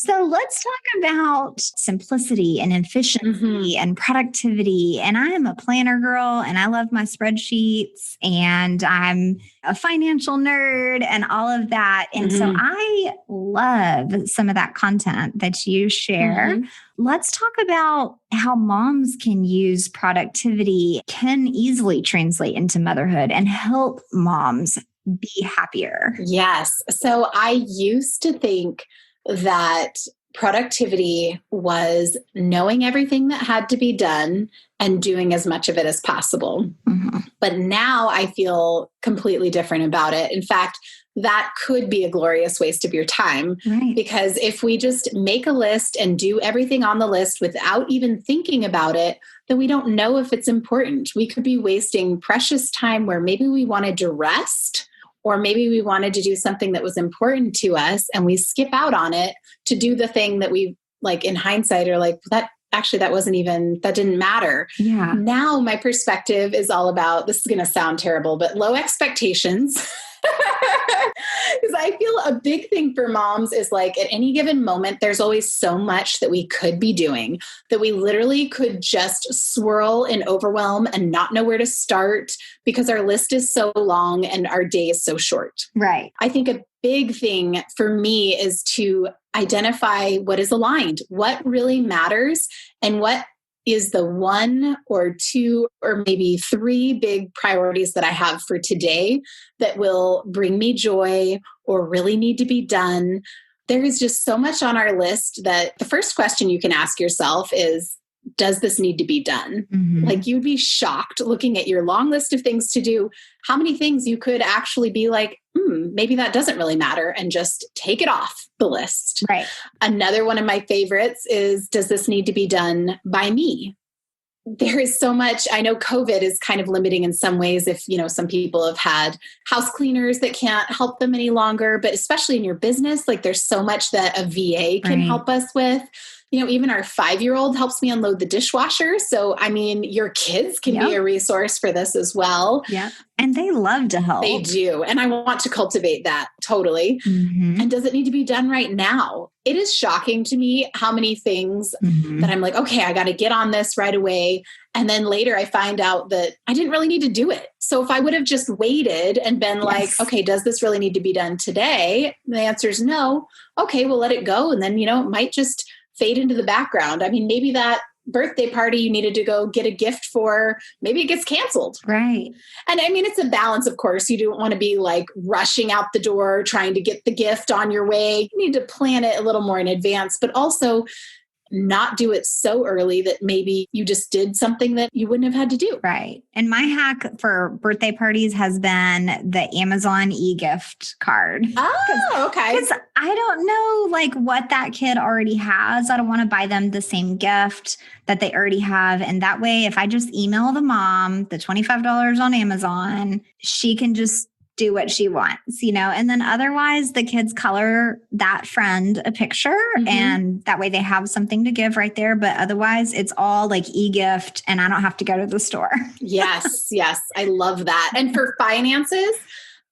so let's talk about simplicity and efficiency and productivity. And I am a planner girl and I love my spreadsheets and I'm a financial nerd and all of that. And so I love some of that content that you share. Let's talk about how moms can use productivity, can easily translate into motherhood and help moms be happier? Yes. So I used to think that productivity was knowing everything that had to be done and doing as much of it as possible. Mm-hmm. But now I feel completely different about it. In fact, that could be a glorious waste of your time. Right. Because if we just make a list and do everything on the list without even thinking about it, then we don't know if it's important. We could be wasting precious time where maybe we wanted to rest, or maybe we wanted to do something that was important to us and we skip out on it to do the thing that we, like, in hindsight are like, that didn't matter. Yeah. Now my perspective is all about, this is going to sound terrible, but low expectations. Because I feel a big thing for moms is, like, at any given moment, there's always so much that we could be doing that we literally could just swirl and overwhelm and not know where to start because our list is so long and our day is so short. Right. I think a big thing for me is to identify what is aligned, what really matters, and what is the one or two or maybe three big priorities that I have for today that will bring me joy or really need to be done. There is just so much on our list that the first question you can ask yourself is, does this need to be done? Mm-hmm. Like, you'd be shocked looking at your long list of things to do, how many things you could actually be like, maybe that doesn't really matter, and just take it off the list. Right. Another one of my favorites is, does this need to be done by me? There is so much. I know COVID is kind of limiting in some ways if, some people have had house cleaners that can't help them any longer, but especially in your business, like, there's so much that a VA can Right. help us with. Even our 5-year-old helps me unload the dishwasher. So, your kids can be a resource for this as well. Yeah. And they love to help. They do. And I want to cultivate that totally. Mm-hmm. And does it need to be done right now? It is shocking to me how many things that I'm like, okay, I got to get on this right away. And then later I find out that I didn't really need to do it. So if I would have just waited and been like, okay, does this really need to be done today? And the answer is no. Okay, we'll let it go. And then, it might just fade into the background. Maybe that birthday party you needed to go get a gift for, maybe it gets canceled. Right. And it's a balance, of course. You don't want to be like rushing out the door, trying to get the gift on your way. You need to plan it a little more in advance, but also not do it so early that maybe you just did something that you wouldn't have had to do. Right. And my hack for birthday parties has been the Amazon e-gift card. Oh, okay. Because I don't know what that kid already has. I don't want to buy them the same gift that they already have. And that way, if I just email the mom the $25 on Amazon, she can just do what she wants, and then otherwise the kids color that friend a picture and that way they have something to give right there. But otherwise it's all like e-gift and I don't have to go to the store. Yes. I love that. And for finances,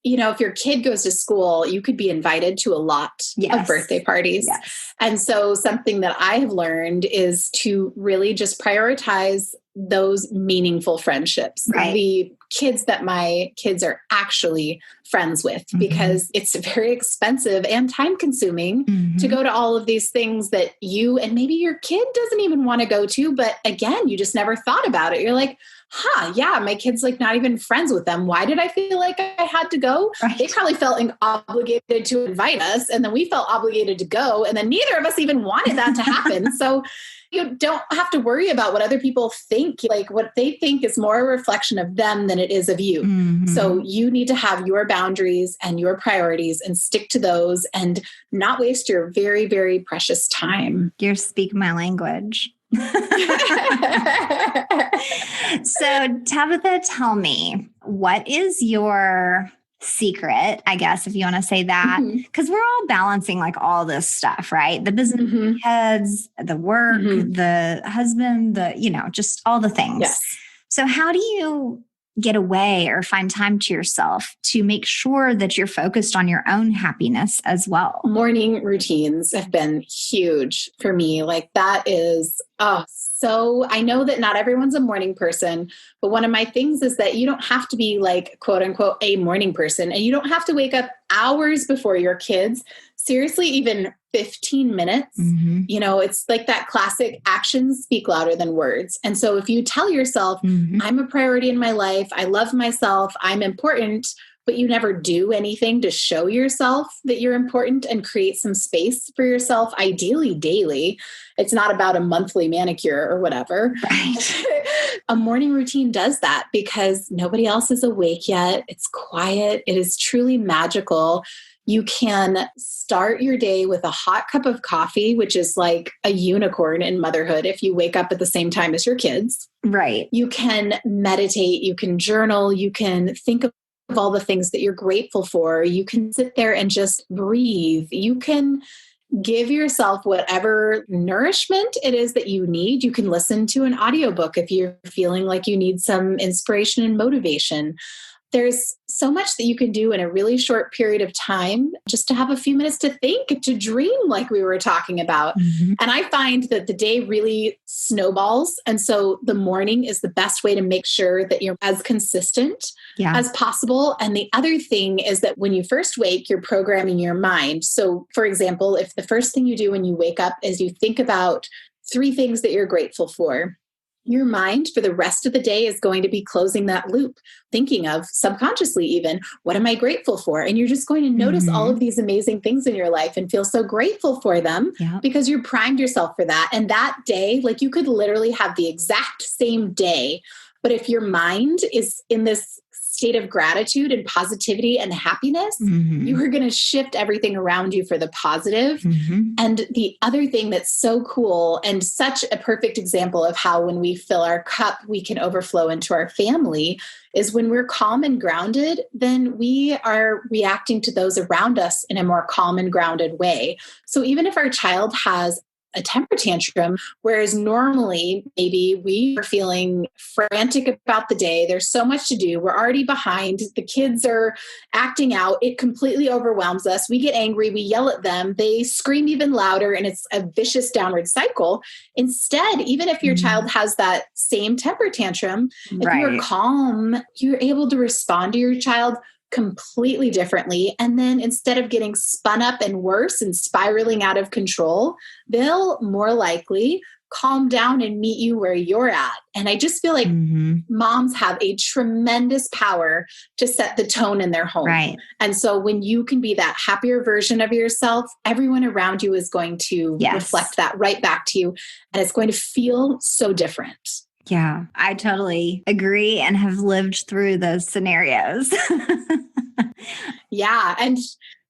if your kid goes to school, you could be invited to a lot of birthday parties. Yes. And so something that I have learned is to really just prioritize those meaningful friendships, the kids that my kids are actually friends with, because it's very expensive and time consuming to go to all of these things that you and maybe your kid doesn't even want to go to. But again, you just never thought about it. You're like, my kid's not even friends with them. Why did I feel like I had to go? Right. They probably felt obligated to invite us. And then we felt obligated to go. And then neither of us even wanted that to happen. So you don't have to worry about what other people think. What they think is more a reflection of them than it is of you. So you need to have your boundaries and your priorities and stick to those and not waste your very, very precious time. You're speaking my language. So Tabitha, tell me, what is your secret, I guess, if you want to say that, because we're all balancing all this stuff, right? The business heads, the work, the husband, just all the things. Yes. So how do you get away or find time to yourself to make sure that you're focused on your own happiness as well? Morning routines have been huge for me. That is, so I know that not everyone's a morning person, but one of my things is that you don't have to be quote unquote a morning person, and you don't have to wake up hours before your kids. Seriously, even 15 minutes, it's that classic actions speak louder than words. And so if you tell yourself, I'm a priority in my life, I love myself, I'm important, but you never do anything to show yourself that you're important and create some space for yourself, ideally daily. It's not about a monthly manicure or whatever. Right. A morning routine does that because nobody else is awake yet. It's quiet. It is truly magical. You can start your day with a hot cup of coffee, which is like a unicorn in motherhood if you wake up at the same time as your kids. Right. You can meditate, you can journal, you can think of all the things that you're grateful for. You can sit there and just breathe. You can give yourself whatever nourishment it is that you need. You can listen to an audiobook if you're feeling like you need some inspiration and motivation. There's so much that you can do in a really short period of time just to have a few minutes to think, to dream, like we were talking about. Mm-hmm. And I find that the day really snowballs. And so the morning is the best way to make sure that you're as consistent as possible. And the other thing is that when you first wake, you're programming your mind. So for example, if the first thing you do when you wake up is you think about 3 things that you're grateful for, your mind for the rest of the day is going to be closing that loop, thinking of subconsciously even, what am I grateful for? And you're just going to notice all of these amazing things in your life and feel so grateful for them because you primed yourself for that. And that day, like you could literally have the exact same day, but if your mind is in this state of gratitude and positivity and happiness, you are going to shift everything around you for the positive. And the other thing that's so cool and such a perfect example of how when we fill our cup, we can overflow into our family is when we're calm and grounded, then we are reacting to those around us in a more calm and grounded way. So even if our child has a temper tantrum, whereas normally maybe we are feeling frantic about the day. There's so much to do. We're already behind. The kids are acting out. It completely overwhelms us. We get angry. We yell at them. They scream even louder, and it's a vicious downward cycle. Instead, even if your child has that same temper tantrum, if you're calm, you're able to respond to your child completely differently. And then instead of getting spun up and worse and spiraling out of control, they'll more likely calm down and meet you where you're at. And I just feel like moms have a tremendous power to set the tone in their home. Right. And so when you can be that happier version of yourself, everyone around you is going to reflect that right back to you. And it's going to feel so different. Yeah, I totally agree and have lived through those scenarios. Yeah. And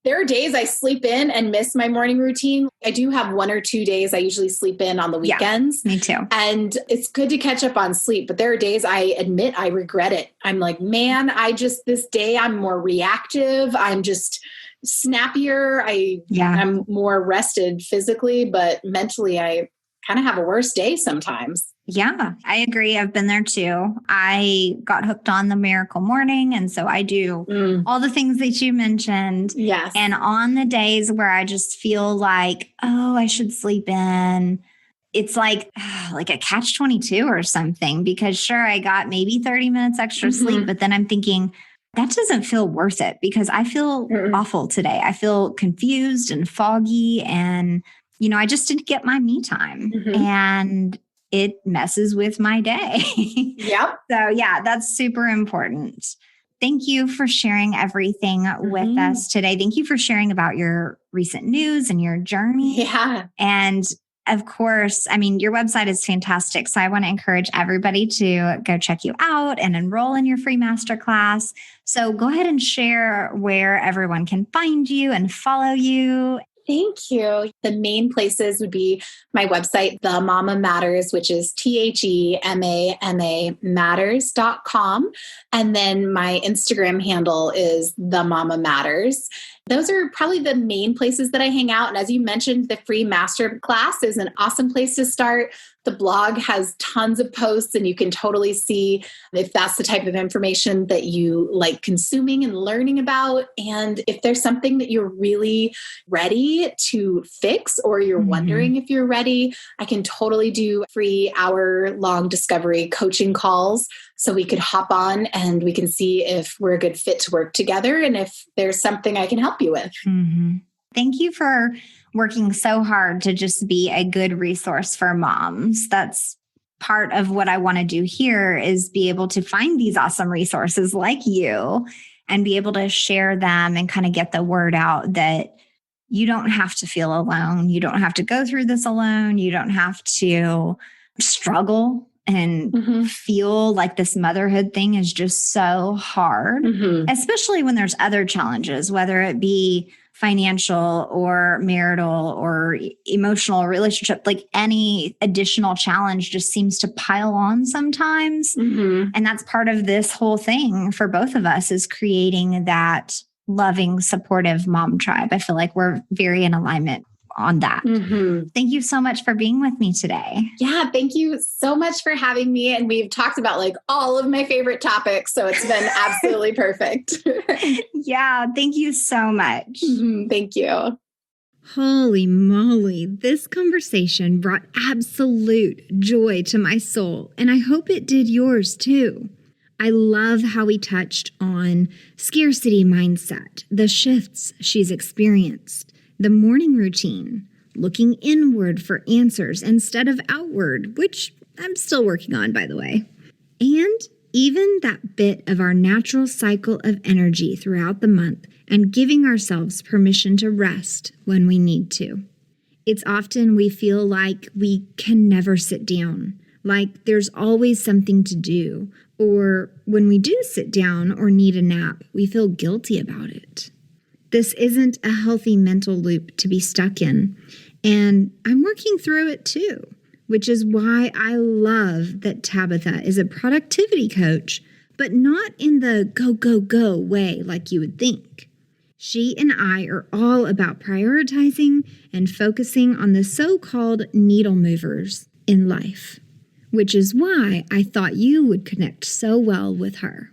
there are days I sleep in and miss my morning routine. I do have 1 or 2 days I usually sleep in on the weekends. Me too. And it's good to catch up on sleep. But there are days I admit I regret it. I'm like, man, this day I'm more reactive. I'm just snappier. I'm more rested physically, but mentally I kind of have a worse day sometimes. Yeah, I agree. I've been there too. I got hooked on the Miracle Morning. And so I do all the things that you mentioned. Yes. And on the days where I just feel like, oh, I should sleep in, it's like a catch-22 or something, because sure, I got maybe 30 minutes extra sleep, but then I'm thinking, that doesn't feel worth it because I feel awful today. I feel confused and foggy and, I just didn't get my me time. And it messes with my day. Yep. So yeah, that's super important. Thank you for sharing everything with us today. Thank you for sharing about your recent news and your journey. Yeah. And of course, your website is fantastic. So I want to encourage everybody to go check you out and enroll in your free masterclass. So go ahead and share where everyone can find you and follow you. Thank you. The main places would be my website, The Mama Matters, which is THEMAMA matters.com. And then my Instagram handle is The Mama Matters. Those are probably the main places that I hang out. And as you mentioned, the free master class is an awesome place to start. The blog has tons of posts and you can totally see if that's the type of information that you like consuming and learning about. And if there's something that you're really ready to fix or you're wondering if you're ready, I can totally do free hour-long discovery coaching calls so we could hop on and we can see if we're a good fit to work together and if there's something I can help you with. Thank you for working so hard to just be a good resource for moms. That's part of what I want to do here is be able to find these awesome resources like you and be able to share them and kind of get the word out that you don't have to feel alone. You don't have to go through this alone. You don't have to struggle and feel like this motherhood thing is just so hard, especially when there's other challenges, whether it be financial or marital or emotional relationship, like any additional challenge just seems to pile on sometimes. And that's part of this whole thing for both of us, is creating that loving, supportive mom tribe. I feel like we're very in alignment on that. Thank you so much for being with me today. Yeah, thank you so much for having me. And we've talked about like all of my favorite topics, so it's been absolutely perfect. Yeah, thank you so much. Thank you. Holy moly, this conversation brought absolute joy to my soul, and I hope it did yours too. I love how we touched on scarcity mindset, the shifts she's experienced, the morning routine, looking inward for answers instead of outward, which I'm still working on, by the way. And even that bit of our natural cycle of energy throughout the month and giving ourselves permission to rest when we need to. It's often we feel like we can never sit down, like there's always something to do, or when we do sit down or need a nap, we feel guilty about it. This isn't a healthy mental loop to be stuck in, and I'm working through it too, which is why I love that Tabitha is a productivity coach, but not in the go, go, go way like you would think. She and I are all about prioritizing and focusing on the so-called needle movers in life, which is why I thought you would connect so well with her.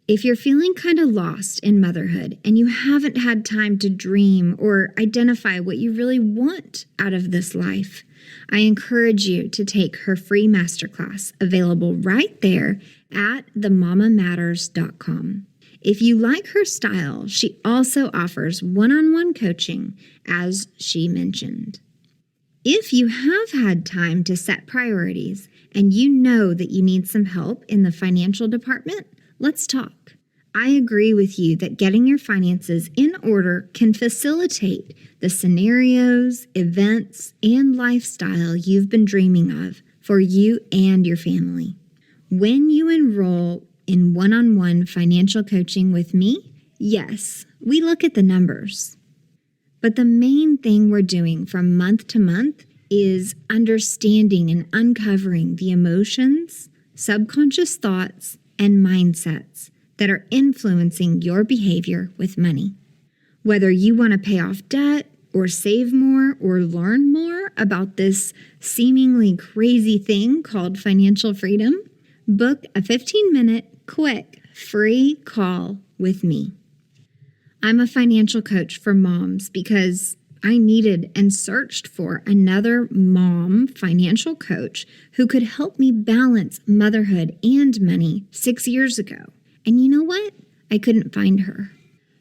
If you're feeling kind of lost in motherhood and you haven't had time to dream or identify what you really want out of this life, I encourage you to take her free masterclass available right there at themamamatters.com. If you like her style, she also offers one-on-one coaching, as she mentioned. If you have had time to set priorities and you know that you need some help in the financial department, let's talk. I agree with you that getting your finances in order can facilitate the scenarios, events, and lifestyle you've been dreaming of for you and your family. When you enroll in one-on-one financial coaching with me, yes, we look at the numbers. But the main thing we're doing from month to month is understanding and uncovering the emotions, subconscious thoughts, and mindsets that are influencing your behavior with money. Whether you want to pay off debt or save more or learn more about this seemingly crazy thing called financial freedom, book a 15-minute, quick, free call with me. I'm a financial coach for moms because I needed and searched for another mom financial coach who could help me balance motherhood and money 6 years ago. And you know what? I couldn't find her.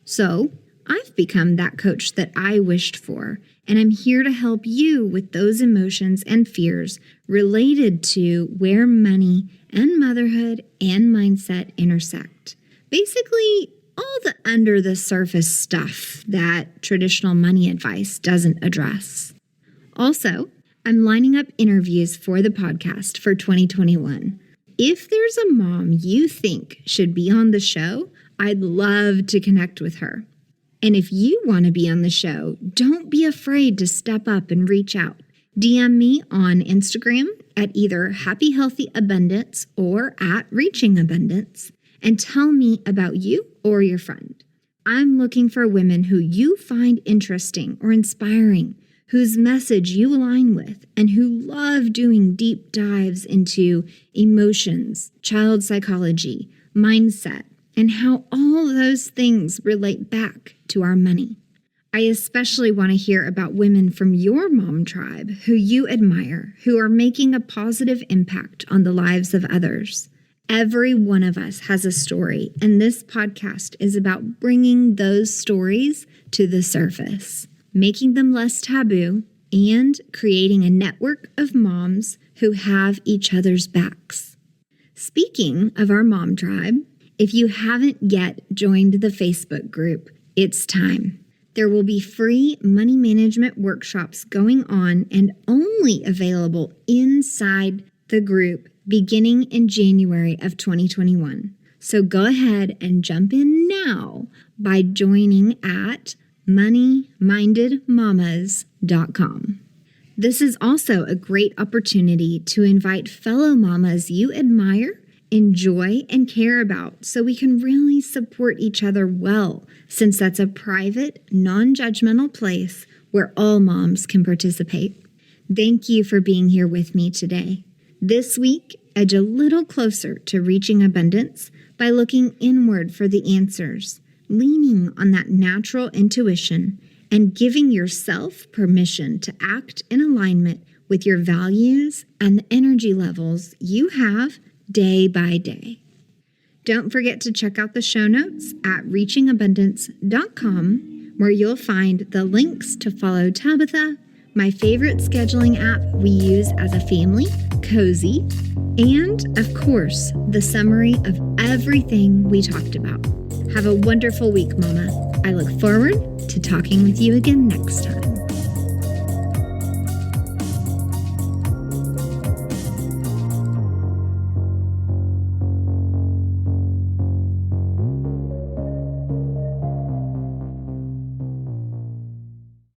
So I've become that coach that I wished for, and I'm here to help you with those emotions and fears related to where money and motherhood and mindset intersect. Basically, all the under the surface stuff that traditional money advice doesn't address. Also, I'm lining up interviews for the podcast for 2021. If there's a mom you think should be on the show, I'd love to connect with her. And if you want to be on the show, don't be afraid to step up and reach out. DM me on Instagram at either Happy Healthy Abundance or at Reaching Abundance and tell me about you or your friend. I'm looking for women who you find interesting or inspiring, whose message you align with, and who love doing deep dives into emotions, child psychology, mindset, and how all those things relate back to our money. I especially want to hear about women from your mom tribe who you admire, who are making a positive impact on the lives of others. Every one of us has a story, and this podcast is about bringing those stories to the surface, making them less taboo, and creating a network of moms who have each other's backs. Speaking of our mom tribe, If you haven't yet joined the Facebook group, it's time. There will be free money management workshops going on and only available inside the group beginning in January of 2021. So go ahead and jump in now by joining at moneymindedmamas.com. This is also a great opportunity to invite fellow mamas you admire, enjoy, and care about so we can really support each other well, since that's a private, non-judgmental place where all moms can participate. Thank you for being here with me today. This week, edge a little closer to reaching abundance by looking inward for the answers, leaning on that natural intuition, and giving yourself permission to act in alignment with your values and the energy levels you have day by day. Don't forget to check out the show notes at reachingabundance.com, where you'll find the links to follow Tabitha, my favorite scheduling app we use as a family, Cozy, and, of course, the summary of everything we talked about. Have a wonderful week, Mama. I look forward to talking with you again next time.